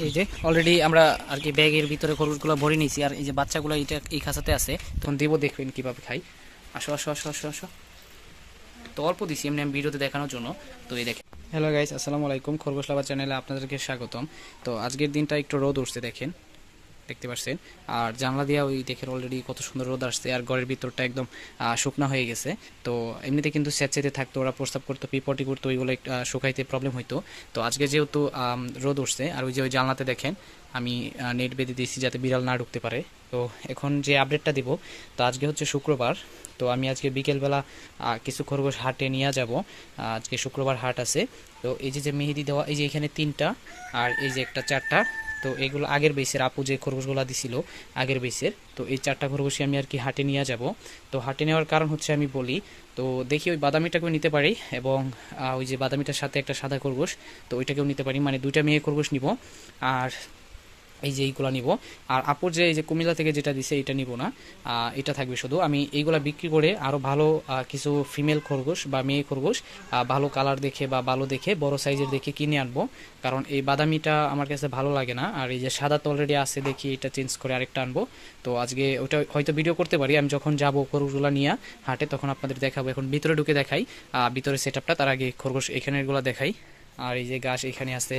এই যে অলরেডি আমরা আর কি ব্যাগের ভিতরে খরগোশগুলো ভরে নিয়েছি, আর এই যে বাচ্চাগুলো এটা এই খাঁচাতে আছে, তখন দেবো, দেখবেন কিভাবে খাই। আসো আসো আসো আসো আসো। তো অল্প দিছি এমনি আমি ভিডিওতে দেখানোর জন্য। তো এই দেখেন, হ্যালো গাইস, আসসালামু আলাইকুম, খরগোশ লাভার চ্যানেলে আপনাদেরকে স্বাগতম। তো আজকের দিনটা একটু রোদ উঠছে, দেখেন, দেখতে পাচ্ছেন। আর জানলা দিয়া ওই দেখেন অলরেডি কত সুন্দর রোদ আসছে, আর ঘরের ভিতরটা একদম শুকনা হয়ে গেছে। তো এমনিতে কিন্তু স্যাঁতসেঁতে থাকতো, ওরা প্রস্রাব করতো, পিপটি করতো, ওইগুলো শুকাইতে প্রবলেম হইতো। তো আজকে যেহেতু রোদ উঠছে, আর ওই যে ওই জানলাতে দেখেন আমি নেট বেঁধে দিয়েছি যাতে বিড়াল না ঢুকতে পারে। তো এখন যে আপডেটটা দিব, তো আজকে হচ্ছে শুক্রবার। তো আমি আজকে বিকেলবেলা কিছু খরগোশ হাটে নিয়ে যাব। আজকে শুক্রবার হাট আছে। তো এই যে যে মেহেদি দেওয়া, এই যে এখানে 3টা, আর এই যে একটা 4টা। তো এগুলো আগের বেসের, আপু যে খরগোশগুলো দিছিল আগের বেসের, তো এই 4টা খরগোশই আমি আর কি হাটে নিয়ে যাব। তো হাটে নেওয়ার কারণ হচ্ছে আমি বলি, তো দেখি ওই বাদামিটাকেও নিতে পারি, এবং ওই যে বাদামিটার সাথে একটা সাদা খরগোশ, তো ওইটাকেও নিতে পারি, মানে 2টা মেয়ে খরগোশ নিব। আর এই যে এইগুলা নিব। আর আপুর যে এই যে কুমিল্লা থেকে যেটা দিছে এটা নিব না, এটা থাকবে শুধু। আমি এইগুলা বিক্রি করে আরও ভালো কিছু ফিমেল খরগোশ বা মেয়ে খরগোশ ভালো কালার দেখে বা ভালো দেখে বড় সাইজের দেখে কিনে আনবো। কারণ এই বাদামিটা আমার কাছে ভালো লাগে না, আর এই যে সাদা তো অলরেডি আছে, দেখি এটা চেঞ্জ করে আরেকটা আনবো। তো আজকে ওটা হয়তো ভিডিও করতে পারি, আমি যখন যাবো খরগোশগুলো নিয়ে হাটে তখন আপনাদের দেখাবো। এখন ভিতরে ঢুকে দেখাই ভিতরে সেট আপটা, তার আগে খরগোশ এখানেরগুলো দেখাই। আর এই যে ঘাস এখানে আছে,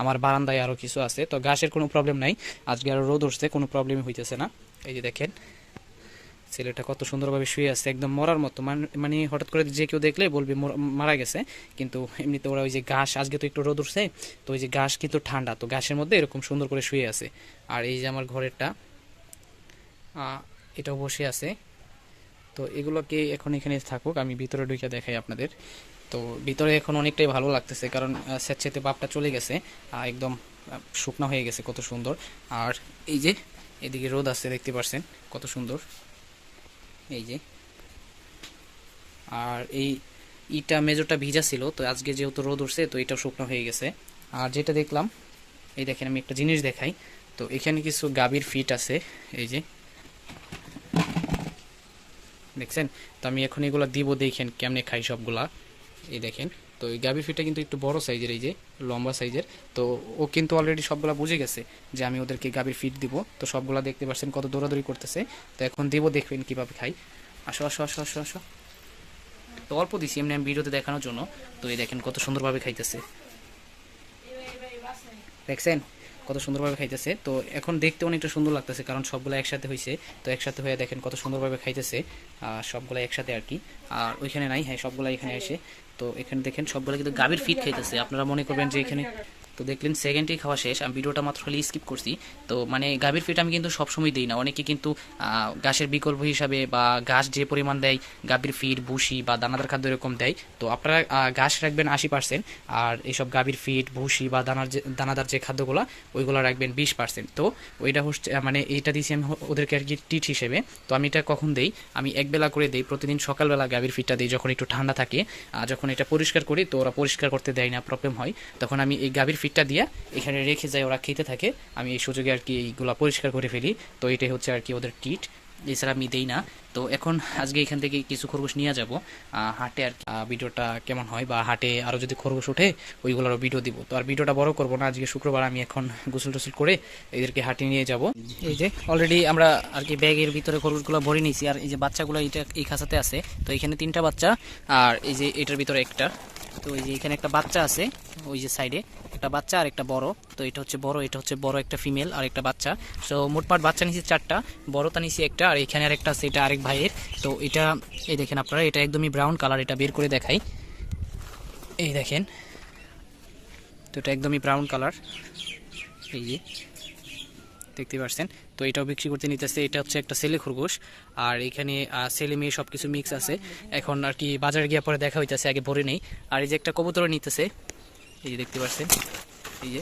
আমার বারান্দায় আরও কিছু আছে, তো ঘাসের কোনো প্রবলেম নাই। আজকে আরও রোদ উঠছে, কোনো প্রবলেমই হইতেছে না। এই যে দেখেন ছেলেটা কত সুন্দরভাবে শুয়ে আছে, একদম মরার মতো, মানে হঠাৎ করে যে কেউ দেখলে বলবে মারা গেছে। কিন্তু এমনিতে ওরা ওই যে ঘাস, আজকে তো একটু রোদ উঠছে, তো ওই যে ঘাস কিন্তু ঠান্ডা, তো ঘাসের মধ্যে এরকম সুন্দর করে শুয়ে আছে। আর এই যে আমার ঘরেরটা, এটাও বসে আছে। তো এগুলোকে এখন এখানে থাকুক, আমি ভিতরে ঢুকে দেখাই আপনাদের। তো ভিতরে এখন অনেকটাই ভালো লাগতেছে, কারণ স্যাঁতসেঁতে ভাবটা চলে গেছে, একদম শুকনা হয়ে গেছে, কত সুন্দর। আর এই যে এদিকে রোদ আছে, দেখতে পাচ্ছেন কত সুন্দর, এই যে। আর এই ইটা মেজরটা ভিজা ছিল, তো আজকে যেহেতু রোদ উঠছে তো এটাও শুকনো হয়ে গেছে। আর যেটা দেখলাম, এই দেখেন আমি একটা জিনিস দেখাই। তো এখানে কিছু গাভীর ফিট আছে, এই যে দেখছেন। তো আমি এখন এগুলো দিব, দেখেন কেমনে খাই সবগুলা, এই দেখেন। তো এই গাভীর ফিটটা কিন্তু একটু বড় সাইজের, এই যে লম্বা সাইজের। তো ও কিন্তু অলরেডি সবগুলা বুঝে গেছে যে আমি ওদেরকে গাভীর ফিট দিব। তো সবগুলা দেখতে পাচ্ছেন কত দৌড়াদৌড়ি করতেছে। তো এখন দিব, দেখবেন কিভাবে খাই। আসো আসো আসো আসো আসো। তো অল্প দিছি এমনি আমি ভিডিওতে দেখানোর জন্য। তো এই দেখেন কত সুন্দরভাবে খাইতেছে, দেখছেন কত সুন্দরভাবে খাইতেছে। তো এখন দেখতে অনেকটা সুন্দর লাগতেছে, কারণ সবগুলো একসাথে হয়েছে। তো একসাথে হয়ে দেখেন কত সুন্দরভাবে খাইতেছে, সবগুলো একসাথে আর কি। আর ওইখানে নাই, হ্যাঁ সবগুলো এখানে এসে। তো এখানে দেখেন সবগুলো কিন্তু গাভীর ফিট খাইতেছে। আপনারা মনে করবেন যে এখানে, তো দেখলেন সেকেন্ডেই খাওয়া শেষ, আমি ভিডিওটা মাত্র খালি স্কিপ করছি। তো মানে গাভীর ফিট আমি কিন্তু সবসময় দিই না, অনেকে কিন্তু ঘাসের বিকল্প হিসাবে বা ঘাস যে পরিমাণ দেয় গাভীর ফিট, ভুসি বা দানাদার খাদ্য এরকম দেয়। তো আপনারা ঘাস রাখবেন 80%, আর এইসব গাভীর ফিট, ভুসি বা দানাদার যে খাদ্যগুলো ওইগুলো রাখবেন 20%। তো ওইটা হচ্ছে মানে এইটা দিয়েছি আমি ওদেরকে আর কি টিট হিসেবে। তো আমি এটা কখন দেই, আমি একবেলা করে দিই, প্রতিদিন সকালবেলা গাভীর ফিটটা দিই যখন একটু ঠান্ডা থাকে। যখন এটা পরিষ্কার করি তো ওরা পরিষ্কার করতে দেয় না, প্রবলেম হয়, তখন আমি এই গাভীর ফিটটা দিয়ে এখানে রেখে যাই, ওরা খেতে থাকে। আমি এই সুযোগে আর কি এইগুলা পরিষ্কার করে ফেলি। তো এটাই হচ্ছে আর কি ওদের টিট, এছাড়া আমি দেই না। তো এখন আজকে এখান থেকে কিছু খরগোশ নিয়ে যাব হাটে, আর ভিডিওটা কেমন হয়, বা হাটে আরও যদি খরগোশ ওঠে ওইগুলোরও ভিডিও দিব। তো আর ভিডিওটা বড় করবো না, আজকে শুক্রবার, আমি এখন গোসল টোসল করে এদেরকে হাটে নিয়ে যাব। এই যে অলরেডি আমরা আর কি ব্যাগের ভিতরে খরগোশগুলো ভরে নিয়েছি, আর এই যে বাচ্চাগুলো এটা এই খাঁচাতে আছে। তো এখানে 3টা বাচ্চা, আর এই যে এটার ভিতরে একটা। তো এই যে এখানে একটা বাচ্চা আছে, ওই যে সাইডে একটা বাচ্চা আর একটা বড়। তো এটা হচ্ছে বড়, এটা হচ্ছে বড় একটা ফিমেল আর একটা বাচ্চা। সো মোটমাট বাচ্চা নিয়েছি 4টা, বড়টা নিয়েছি একটা, আর এখানে আর একটা আছে, এটা আরেক ভাইয়ের। তো এটা এই দেখেন আপনারা, এটা একদমই ব্রাউন কালার, এটা বের করে দেখাই, এই দেখেন। তো এটা একদমই ব্রাউন কালার, এই যে দেখতে পাচ্ছেন। তো এটাও বিক্রি করতে নিতেছে, এটা হচ্ছে একটা ছেলে খরগোশ, আর এখানে ছেলে মেয়ে সব কিছু মিক্স আছে। এখন আর কি বাজারে গিয়ে পরে দেখা হইতেছে, আগে ভরে নেই। আর এই যে একটা কবুতর নিতেছে, এই যে দেখতে পাচ্ছেন, এই যে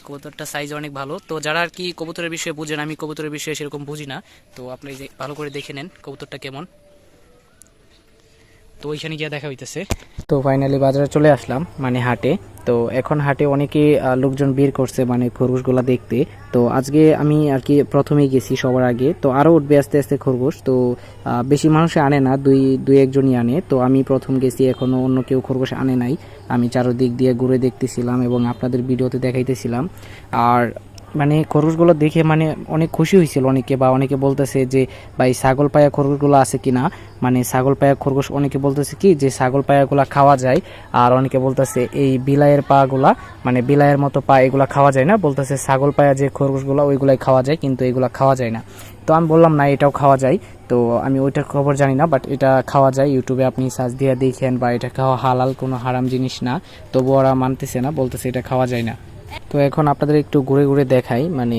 কবুতরটা সাইজ অনেক ভালো। তো যারা আর কি কবুতরের বিষয়ে বুঝেন, আমি কবুতরের বিষয়ে সেরকম বুঝি না, তো আপনি যে ভালো করে দেখে নেন কবুতরটা কেমন। তো তো ওইখানে গিয়ে দেখা হইতেছে। তো ফাইনালি বাজারে চলে আসলাম, মানে হাটে। তো এখন হাটে অনেকে লোকজন বের করছে মানে খরগোশগুলা দেখতে। তো আজকে আমি আর কি প্রথমেই গেছি সবার আগে। তো আরও উঠবে আস্তে আস্তে খরগোশ। তো বেশি মানুষে আনে না, দুই একজনই আনে। তো আমি প্রথম গেছি, এখনও অন্য কেউ খরগোশ আনে নাই। আমি চারদিক দিয়ে ঘুরে দেখতেছিলাম এবং আপনাদের ভিডিওতে দেখাইতেছিলাম। আর মানে খরগোশগুলো দেখে মানে অনেক খুশি হয়েছিল অনেকে, বা অনেকে বলতেছে যে ভাই ছাগল পায়া খরগোশগুলো আছে কিনা। মানে ছাগল পায়া খরগোশ অনেকে বলতেছে কি যে ছাগল পায়াগুলা খাওয়া যায়, আর অনেকে বলতেছে এই বিলাইয়ের পাগুলা মানে বিলাইয়ের মতো পা এগুলা খাওয়া যায় না, বলতেছে ছাগল পায়া যে খরগোশগুলো ওইগুলাই খাওয়া যায়, কিন্তু এগুলা খাওয়া যায় না। তো আমি বললাম না, এটাও খাওয়া যায়। তো আমি ওইটার খবর জানি না, বাট এটা খাওয়া যায়। ইউটিউবে আপনি সার্চ দিয়ে দেখেন, বা এটা খাওয়া হালাল, কোনো হারাম জিনিস না। তবু ওরা মানতেছে না, বলতেছে এটা খাওয়া যায় না। তো এখন আপনাদের একটু ঘুরে ঘুরে দেখাই মানে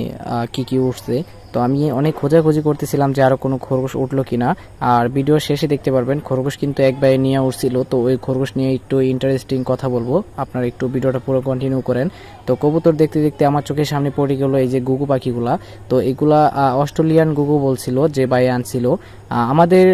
কি কি উঠছে। তো আমি অনেক খোঁজাখুঁজি করতেছিলাম যে আরও কোনো খরগোশ উঠলো কিনা। আর ভিডিও শেষে দেখতে পারবেন খরগোশ কিন্তু এক ভাই নিয়ে উঠছিল। তো ওই খরগোশ নিয়ে একটু ইন্টারেস্টিং কথা বলবো, আপনারা একটু ভিডিওটা পুরো কন্টিনিউ করেন। তো কবুতর দেখতে দেখতে আমার চোখের সামনে পড়ে গেল এই যে গুগু পাখিগুলা। তো এগুলা অস্ট্রেলিয়ান গুগু বলছিল যে ভাই আনছিল। আমাদের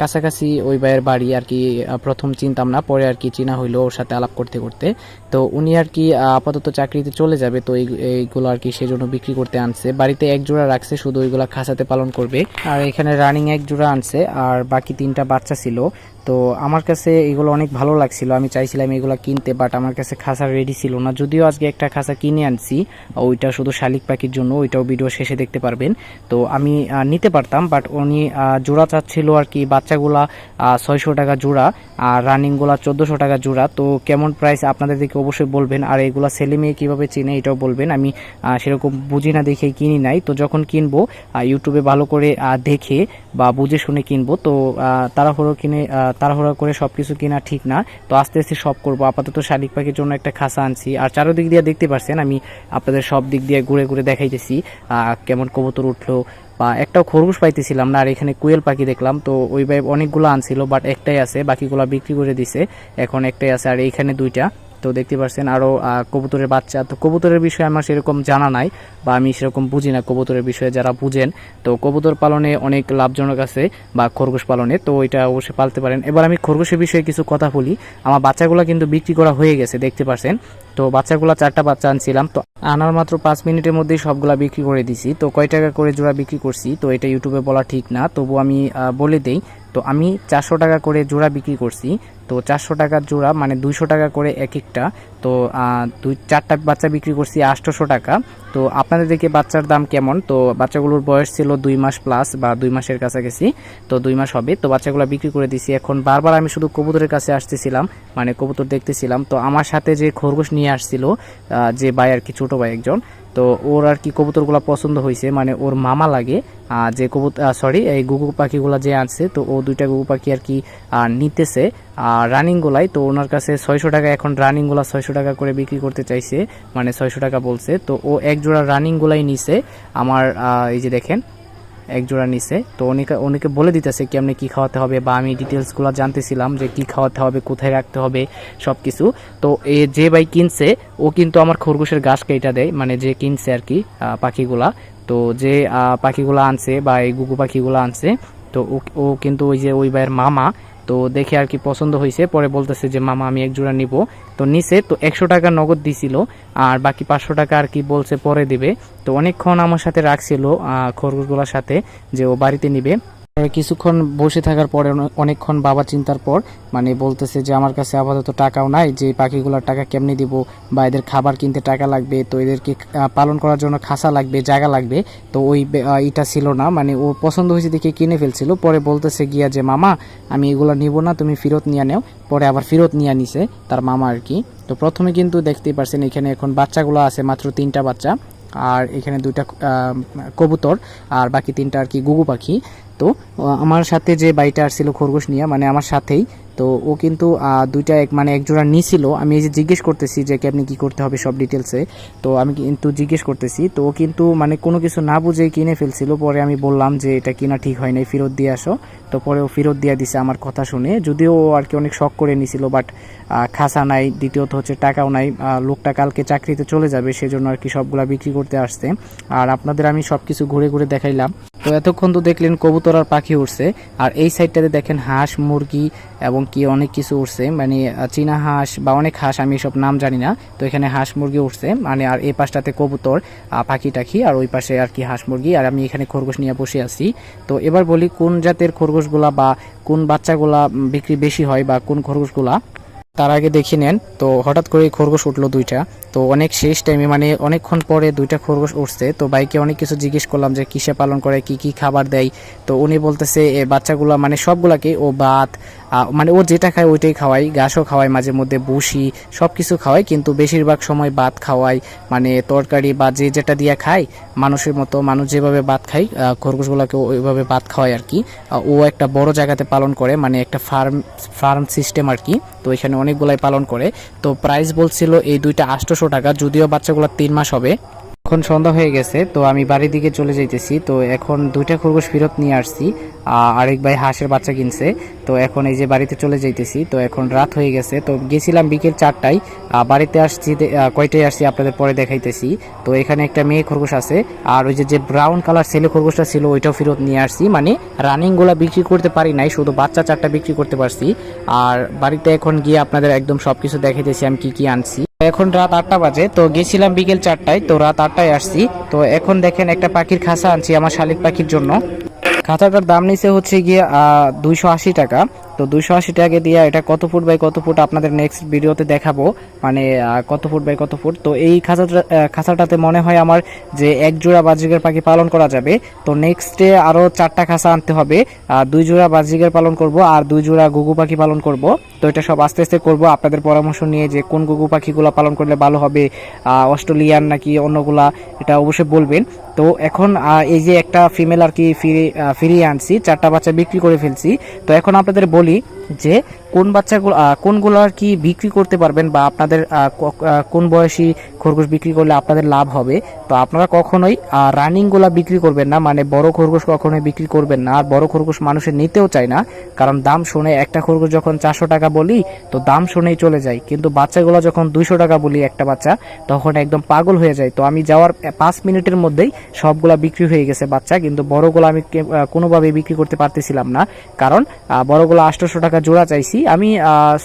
কাছাকাছি ওই ভাইয়ের বাড়ি আর কি। প্রথম চিনতাম না, পরে আর কি চিনা হইলো ওর সাথে আলাপ করতে করতে। তো উনি আর কি আপাতত চাকরিতে চলে যাবে, তো এইগুলো আর কি সেজন্য বিক্রি করতে আনছে। বাড়িতে এক জোড়া রাখছে, শুধু ওইগুলা খাঁচাতে পালন করবে। আর এখানে রানিং এক জোড়া আনছে, আর বাকি 3টা বাচ্চা ছিল। তো আমার কাছে এগুলো অনেক ভালো লাগছিল, আমি চাইছিলাম এগুলো কিনতে, বাট আমার কাছে খাঁচা রেডি ছিল না। যদিও আজকে একটা খাঁচা কিনে আনছি, ওইটা শুধু শালিক পাখির জন্য, ওইটাও ভিডিও শেষে দেখতে পারবেন। তো আমি নিতে পারতাম, বাট উনি জোড়া চাচ্ছিল আর কি। বাচ্চাগুলা 600 টাকা জোড়া, আর রানিংগুলা 1400 টাকা জোড়া। তো কেমন প্রাইস আপনাদের দিকে অবশ্যই বলবেন, আর এগুলা ছেলে মেয়ে কীভাবে চিনে এটাও বলবেন। আমি সেরকম বুঝি না দেখে কিনি নাই। তো যখন কিনবো ইউটিউবে ভালো করে দেখে বা বুঝে শুনে কিনবো। তো তাড়াহুড়ো করে সব কিছু কিনা ঠিক না। তো আস্তে আস্তে সব করবো। আপাতত শালিক পাখির জন্য একটা খাঁচা আনছি। আর চারোদিক দিয়ে দেখতে পাচ্ছেন আমি আপনাদের সব দিক দিয়ে ঘুরে ঘুরে দেখাইতেছি কেমন কবুতর উঠলো, বা একটাও খরগোশ পাইতেছিলাম না। আর এখানে কোয়েল পাখি দেখলাম, তো ওই ভাই অনেকগুলো আনছিল, বাট একটাই আছে, বাকিগুলো বিক্রি করে দিছে। এখন একটাই আছে, আর এইখানে 2টা। তো দেখতে পাচ্ছেন আরও কবুতরের বাচ্চা। তো কবুতরের বিষয়ে আমার সেরকম জানা নাই, বা আমি সেরকম বুঝি না কবুতরের বিষয়ে। যারা বুঝেন, তো কবুতর পালনে অনেক লাভজনক আছে, বা খরগোশ পালনে, তো ওইটা অবশ্যই পালতে পারেন। এবার আমি খরগোশের বিষয়ে কিছু কথা বলি। আমার বাচ্চাগুলো কিন্তু বিক্রি করা হয়ে গেছে, দেখতে পাচ্ছেন। তো বাচ্চাগুলো 4টা বাচ্চা আনছিলাম, তো আনার মাত্র 5 মিনিটের মধ্যেই সবগুলা বিক্রি করে দিছি। তো কয় টাকা করে জোড়া বিক্রি করছি, তো এটা ইউটিউবে বলা ঠিক না, তবু আমি বলে দেই। তো আমি 400 টাকা করে জোড়া বিক্রি করছি। তো 400 টাকার জোড়া মানে 200 টাকা করে এক একটা। তো 4টা বাচ্চা বিক্রি করছি 800 টাকা। তো আপনাদের দিকে বাচ্চার দাম কেমন? তো বাচ্চাগুলোর বয়স ছিল 2 মাস প্লাস, বা 2 মাসের কাছাকাছি। তো 2 মাস হবে। তো বাচ্চাগুলো বিক্রি করে দিছি। এখন বারবার আমি শুধু কবুতরের কাছে আসতেছিলাম, মানে কবুতর দেখতেছিলাম। তো আমার সাথে যে খরগোশ নিয়ে আসছিল যে ভাই আর কি, ছোট ভাই একজন, তো ওর আর কি কবুতরগুলো পছন্দ হয়েছে, মানে ওর মামা লাগে যে এই গুগু পাখিগুলো যে আনছে। তো ও 2টা গুগু পাখি আর কি নিতেছে রানিং গুলাই। তো ওনার কাছে 600 টাকা, এখন রানিং গুলা 600 টাকা করে বিক্রি করতে চাইছে, মানে 600 টাকা বলছে। তো ও এক জোড়া রানিং গুলাই নিছে আমার, এই যে দেখেন এক জোড়া নিছে। তো অনেকে বলে দিতেছে কেমনে কি খাওয়াতে হবে, বা আমি ডিটেলসগুলো জানতেছিলাম যে কি খাওয়াতে হবে, কোথায় রাখতে হবে, সব কিছু। তো যে ভাই কিনছে ও কিন্তু আমার খরগোশের ঘাস কেটে দেয়, মানে যে কিনছে আর কি পাখিগুলা। তো যে পাখিগুলা আনছে, বা এই গুগু পাখিগুলা আনছে, তো ও কিন্তু ওই ভাইয়ের মামা। তো দেখে আর কি পছন্দ হয়েছে, পরে বলতেছে যে মামা আমি এক জোড়া নিব। তো নিছে। তো 100 টাকা নগদ দিছিল, আর বাকি 500 টাকা আর কি বলছে পরে দিবে। তো অনেকক্ষণ আমার সাথে রাখছিল খরগোশগুলোর সাথে, যে ও বাড়িতে নিবে। কিছুক্ষণ বসে থাকার পরে অনেকক্ষণ বাবা চিন্তার পর মানে বলতেছে যে আমার কাছে আপাতত টাকাও নাই, যে পাখিগুলোর টাকা কেমনি দিব, বা এদের খাবার কিনতে টাকা লাগবে, তো এদেরকে পালন করার জন্য খাঁচা লাগবে, জায়গা লাগবে। তো এটা ছিল না, মানে ও পছন্দ হয়েছে দেখে কিনে ফেলছিল। পরে বলতেছে গিয়া যে মামা আমি এগুলো নিব না, তুমি ফেরত নিয়ে নেও। পরে আবার ফেরত নিয়ে নিছে তার মামা আর কি। তো প্রথমে কিন্তু দেখতেই পারছেন এখানে এখন বাচ্চাগুলো আছে মাত্র 3টা বাচ্চা, আর এখানে 2টা কবুতর, আর বাকি 3টা আর কি গুগু পাখি। তো আমার সাথে যে বাইটা আসছিল খরগোশ নিয়ে, মানে আমার সাথেই, তো ও কিন্তু দুইটা মানে এক জোড়া নিছিল। আমি এই যে জিজ্ঞেস করতেছি যে আপনি কি করতে হবে সব ডিটেলসে, তো আমি কিন্তু জিজ্ঞেস করতেছি। তো ও কিন্তু মানে কোনো কিছু না বুঝে কিনে ফেলছিল। পরে আমি বললাম যে এটা কিনা ঠিক হয় নাই, ফেরত দিয়ে আসো। তো পরে ও ফেরত দিয়ে দিছে আমার কথা শুনে, যদিও ও আর কি অনেক শখ করে নিছিল, বাট খাসা নাই, দ্বিতীয়ত হচ্ছে টাকাও নাই। লোকটা কালকে চাকরিতে চলে যাবে, সেজন্য আর কি সবগুলা বিক্রি করতে আসছে। আর আপনাদের আমি সবকিছু ঘুরে ঘুরে দেখাইলাম। তো এতক্ষণ তো দেখলেন কবুতর আর পাখি উঠছে, আর এই সাইডটাতে দেখেন হাঁস, মুরগি এবং কি অনেক কিছু উঠছে, মানে চীনা হাঁস বা অনেক হাঁস, আমি এসব নাম জানি না। তো এখানে হাঁস মুরগি উঠছে, মানে আর এই পাশটাতে কবুতর, পাখি টাখি, আর ওই পাশে আর কি হাঁস মুরগি, আর আমি এখানে খরগোশ নিয়ে বসে আছি। তো এবার বলি কোন জাতের খরগোশগুলা বা কোন বাচ্চাগুলা বিক্রি বেশি হয় বা কোন খরগোশগুলা, তার আগে দেখে নেন। তো হঠাৎ করে খরগোশ উঠলো দুইটা, তো অনেক শেষ টাইমে মানে অনেকক্ষণ পরে দুইটা খরগোশ উঠছে। তো ভাইকে অনেক কিছু জিজ্ঞেস করলাম যে কিসে পালন করে, কি কি খাবার দেয়। তো উনি বলতেছে এ বাচ্চাগুলা মানে সবগুলাকে ও ভাত, মানে ও যেটা খায় ওইটাই খাওয়াই, ঘাসও খাওয়ায়, মাঝে মধ্যে ভুসি সব কিছু খাওয়াই, কিন্তু বেশিরভাগ সময় ভাত খাওয়াই, মানে তরকারি বা যে যেটা দিয়ে খায় মানুষের মতো, মানুষ যেভাবে ভাত খায় খরগোশগুলোকে ওইভাবে ভাত খাওয়ায় আর কি। ও একটা বড় জায়গাতে পালন করে, মানে একটা ফার্ম সিস্টেম আর কি। তো এখানে অনেকগুলাই পালন করে। তো প্রাইস বলছিল এই দুইটা 800 টাকা, যদিও বাচ্চাগুলো 3 মাস হবে। এখন সন্ধ্যা হয়ে গেছে, তো আমি বাড়ির দিকে চলে যাইতেছি। তো এখন দুইটা খরগোশ ফেরত নিয়ে আসছি, আরেক ভাই হাঁসের বাচ্চা কিনছে। তো এখন এই যে বাড়িতে চলে যাইতেছি। তো এখন রাত হয়ে গেছে, তো গেছিলাম বিকেল 4টায়, বাড়িতে আসছি কয়টায় আসছি আপনাদের পরে দেখাইতেছি। তো এখানে একটা মেয়ে খরগোশ আছে, আর ওই যে ব্রাউন কালার ছেলে খরগোশটা ছিল ওইটাও ফেরত নিয়ে আসছি। মানে রানিংগুলা বিক্রি করতে পারি নাই, শুধু বাচ্চা 4টা বিক্রি করতে পারছি। আর বাড়িতে এখন গিয়ে আপনাদের একদম সবকিছু দেখাইতেছি আমি কি কি আনছি। এখন রাত 8টা বাজে, তো গেছিলাম বিকেল 4টায়, তো রাত 8টায় আসছি। তো এখন দেখেন একটা পাখির খাঁচা আনছি আমার শালিক পাখির জন্য। খাঁচাটার দাম নিচে হচ্ছে গিয়ে 280 টাকা। তো 280 টাকা দিয়ে এটা কত ফুট বাই কত ফুট আপনাদের নেক্সট ভিডিওতে দেখাবো, মানে কত ফুট বাই কত ফুট। তো এই খাঁচাটাতে মনে হয় আমার যে এক জোড়া বাজরিকের পাখি পালন করা যাবে। তো নেক্সটে আরও 4টা খাঁচা আনতে হবে, 2 জোড়া বাজরিকের পালন করব আর 2 জোড়া ঘুঘু পাখি পালন করব। তো এটা সব আস্তে আস্তে করব, আপনাদের পরামর্শ নিয়ে যে কোন ঘুঘু পাখিগুলো পালন করলে ভালো হবে, অস্ট্রেলিয়ান নাকি অন্যগুলা, এটা অবশ্যই বলবেন। তো এখন এই যে একটা ফিমেল আর কি ফিরিয়ে আনছি, 4টা বাচ্চা বিক্রি করে ফেলছি। তো এখন আপনাদের বলি যে কোন বাচ্চাগুলো কোনগুলো আর কি বিক্রি করতে পারবেন, বা আপনাদের কোন বয়সী খরগোশ বিক্রি করলে আপনাদের লাভ হবে। তো আপনারা কখনোই রানিংগুলা বিক্রি করবেন না, মানে বড় খরগোশ কখনোই বিক্রি করবেন না। আর বড় খরগোশ মানুষের নিতেও চায় না, কারণ দাম শুনে, একটা খরগোশ যখন 400 টাকা বলি তো দাম শুনেই চলে যায়, কিন্তু বাচ্চাগুলো যখন 200 টাকা বলি একটা বাচ্চা, তখন একদম পাগল হয়ে যায়। তো আমি যাওয়ার 5 মিনিটের মধ্যেই সবগুলা বিক্রি হয়ে গেছে বাচ্চা, কিন্তু বড়গুলো আমি কোনোভাবেই বিক্রি করতে পারতেছিলাম না, কারণ বড়গুলো 800 টাকা জোড়া চাইছি আমি,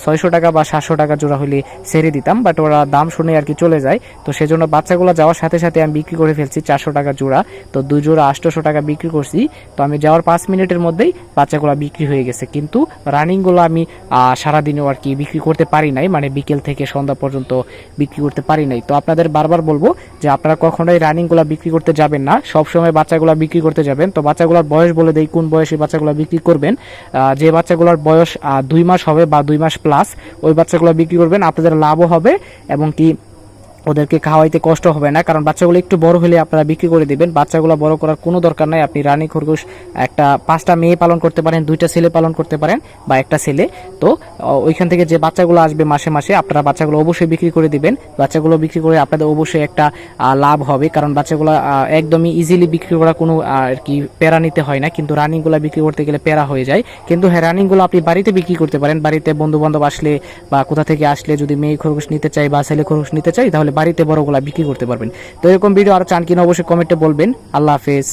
600 টাকা বা 700 টাকা জোড়া হলে ছেড়ে দিতাম, বাট ওরা দাম শুনে আর কি চলে যায়। তো সেজন্য বাচ্চাগুলো যাওয়ার সাথে সাথে আমি বিক্রি করে ফেলছি 400 টাকা জোড়া। তো 2 জোড়া 800 টাকা বিক্রি করছি। তো আমি যাওয়ার 5 মিনিটের মধ্যেই বাচ্চাগুলো বিক্রি হয়ে গেছে, কিন্তু রানিংগুলো আমি সারাদিনেও আর কি বিক্রি করতে পারি নাই, মানে বিকেল থেকে সন্ধ্যা পর্যন্ত বিক্রি করতে পারি নাই। তো আপনাদের বারবার বলবো যে আপনারা কখনোই রানিংগুলো বিক্রি করতে যাবেন না, সবসময় বাচ্চাগুলো বিক্রি করতে যাবেন। তো বাচ্চাগুলোর বয়স বলে দেই, কোন বয়সে বাচ্চাগুলো বিক্রি করবেন। যে বাচ্চাগুলোর বয়স 2 মাস হবে বা 2 মাস প্লাস, ওই বাচ্চাগুলো বিক্রি করবেন, আপনাদের লাভও হবে এবং কি ওদেরকে খাওয়াইতে কষ্ট হবে না, কারণ বাচ্চাগুলো একটু বড় হলে আপনারা বিক্রি করে দিবেন। বাচ্চাগুলো বড় করার কোনো দরকার নাই, আপনি রানী খরগোশ একটা 5টা মেয়ে পালন করতে পারেন, 2টা ছেলে পালন করতে পারেন বা একটা ছেলে। তো ওইখান থেকে যে বাচ্চাগুলো আসবে মাসে মাসে, আপনারা বাচ্চাগুলো অবশ্যই বিক্রি করে দিবেন। বাচ্চাগুলো বিক্রি করে আপনাদের অবশ্যই একটা লাভ হবে, কারণ বাচ্চাগুলো একদমই ইজিলি বিক্রি করা, কোনো আর কি প্যারা নিতে হয় না, কিন্তু রানিংগুলো বিক্রি করতে গেলে প্যারা হয়ে যায়। কিন্তু হ্যাঁ, রানিংগুলো আপনি বাড়িতে বিক্রি করতে পারেন, বাড়িতে বন্ধু বান্ধব আসলে বা কোথা থেকে আসলে যদি মেয়ে খরগোশ নিতে চাই বা ছেলে খরগোশ নিতে চাই, তাহলে বাড়িতে বড়গুলা বিক্রি করতে পারবেন। তো এরকম ভিডিও আরো চান কিনা অবশ্যই কমেন্টে বলবেন। আল্লাহ হাফেজ।